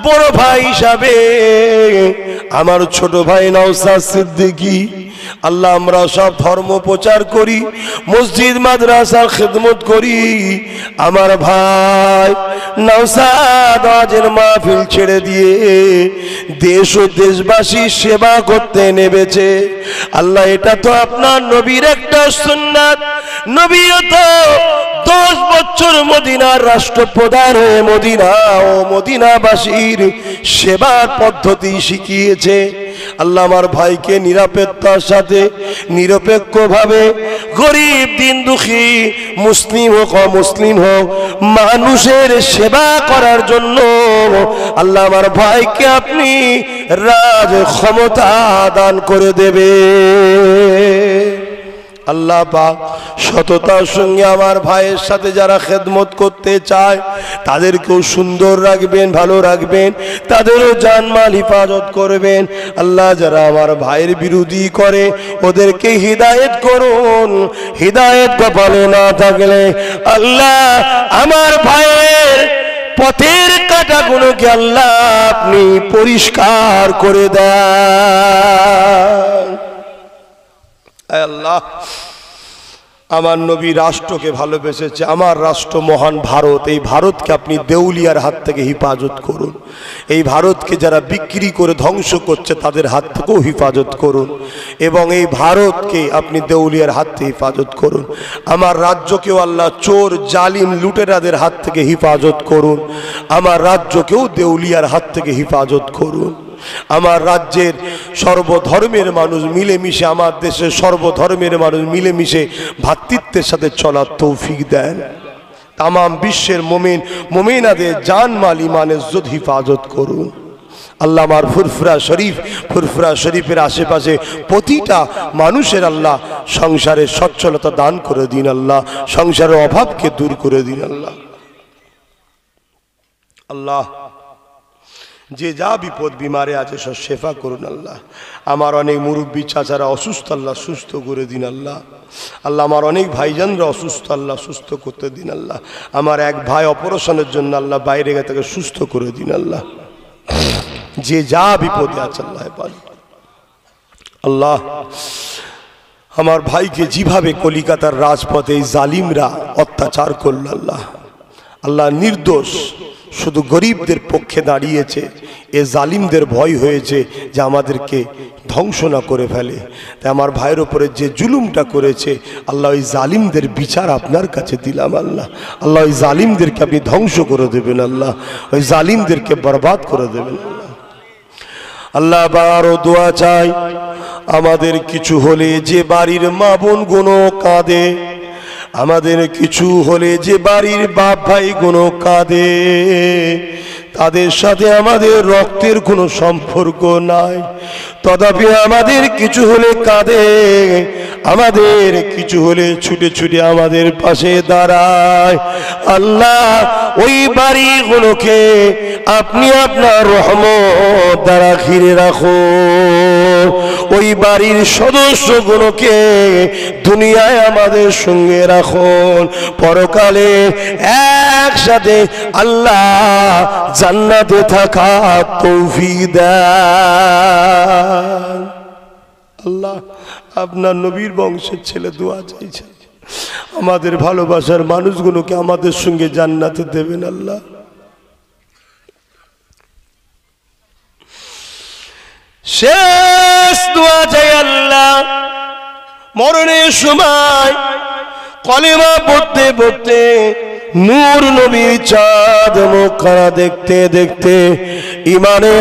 বড় ভাই হিসাবে আমার ছোট ভাই নওশাদ সিদ্দিকী, আল্লাহ আমরা সব ধর্ম প্রচার করি, মসজিদ মাদ্রাসার খিদমত করি। আমার ভাই নওশাদ আজের মাহফিল ছেড়ে দিয়ে দেশ ও দেশবাসীর সেবা করতে নেমেছে। আল্লাহ এটা তো আপনার নবীর একটা সুন্নাত। নবীও তো 10 বছর মদিনার রাষ্ট্রপ্রধান হয়ে মদিনা ও মদিনাবাসীর সেবার পদ্ধতি শিখিয়েছে। আল্লাহ আমার ভাইকে নিরপেক্ষতার সাথে নিরপেক্ষভাবে গরিব দিন দুঃখী মুসলিম হোক অমুসলিম হোক মানুষের সেবা করার জন্য আল্লাহ আমার ভাইকে আপনি রাজ ক্ষমতা দান করে দেবে। আল্লাহ পাক সততার সঙ্গে আমার ভাইয়ের সাথে যারা খেদমত করতে চায় তাদেরকেও সুন্দর রাখবেন, ভালো রাখবেন, তাদেরও জানমাল হিফাজত করবেন। আল্লাহ যারা আমার ভাইয়ের বিরোধী করে ওদেরকে হিদায়েত করুন। হিদায়েত কপালে না থাকলে আল্লাহ আমার ভাইয়ের পথের কাঁটাগুলোকে আল্লাহ আপনি পরিষ্কার করে দেন। আল্লাহ আমার নবী রাষ্ট্রকে ভালোবেসেছে, আমার রাষ্ট্র মহান ভারত, এই ভারতকে আপনি দেউলিয়ার হাত থেকে হিফাজত করুন। এই ভারতকে যারা বিক্রি করে ধ্বংস করছে তাদের হাত থেকেও হিফাজত করুন এবং এই ভারতকে আপনি দেউলিয়ার হাত থেকে হিফাজত করুন। আমার রাজ্যকেও আল্লাহ চোর জালিম লুটেরাদের হাত থেকে হিফাজত করুন। আমার রাজ্যকেও দেউলিয়ার হাত থেকে হিফাজত করুন। আমার রাজ্যের সর্বধর্মের মানুষ মিলেমিশে, আমার দেশের সর্বধর্মের মানুষ মিলেমিশে ভ্রাতৃত্বের সাথে চলার তৌফিক দেন। তাম বিশ্বের মুমিনাদের জানমাল ঈমান ইজ্জত হিফাজত করুন। আল্লাহ আমার ফুরফুরা শরীফের আশেপাশে প্রতিটা মানুষের আল্লাহ সংসারের সচ্ছলতা দান করে দিন। আল্লাহ সংসারের অভাবকে দূর করে দিন। আল্লাহ যে যা বিপদ বিমারে আছে সব শেফা করুন। আল্লাহ আমার অনেক মুরব্বী চাচারা অসুস্থ, আল্লাহ সুস্থ করে দিন। আল্লাহ আমার অনেক ভাইজানরা অসুস্থ, আল্লাহ সুস্থ করতে দিন। আল্লাহ আমার এক ভাই অপারেশনের জন্য আল্লাহ বাইরে গিয়ে তাকে সুস্থ করে দিন। আল্লাহ যে যা বিপদে আছে আল্লাহ পাল। আল্লাহ আমার ভাইকে যেভাবে কলিকাতার রাজপথে এই জালিমরা অত্যাচার করল, আল্লাহ নির্দোষ শুধু গরিবদের পক্ষে দাঁড়িয়েছে। এ জালিমদের ভয় হয়েছে যে আমাদেরকে ধ্বংস না করে ফেলে, তাই আমার ভাইয়ের উপরে যে জুলুমটা করেছে আল্লাহ ওই জালিমদের বিচার আপনার কাছে দিলাম। আল্লাহ ওই জালিমদেরকে আপনি ধ্বংস করে দেবেন। আল্লাহ ওই জালিমদেরকে বরবাদ করে দেবেন। আল্লাহ আবারও দোয়া চাই, আমাদের কিছু হলে যে বাড়ির মা বোন গুলো কাঁদে, আমাদের কিছু হলে যে বাড়ির বাপ ভাই গুলো কাঁদে, তাদের সাথে আমাদের রক্তের কোনো সম্পর্ক নাই, তথাপি আমাদের কিছু হলে কাঁদে, আমাদের কিছু হলে ছুটে ছুটে আমাদের পাশে দাঁড়ায়। আল্লাহ ওই বাড়িগুলোকে আপনি আপনার রহমত দ্বারা ঘিরে রাখুন। ওই বাড়ির সদস্যগুলোকে দুনিয়ায় আমাদের সঙ্গে রাখুন, পরকালে একসাথে আল্লাহ জান্নাতে থাকা তৌফিক দেন। আল্লাহ আপনার নবীর বংশের ছেলে দোয়া চাইছে, আমাদের ভালোবাসার মানুষগুলোকে আমাদের সঙ্গে জান্নাতে দেবেন। আল্লাহ শেষ দোয়া চাই, আল্লাহ মরণের সময় কলেমা পড়তে পড়তে নূর নবীর চাঁদ মুখখানা দেখতে দেখতে ইমানে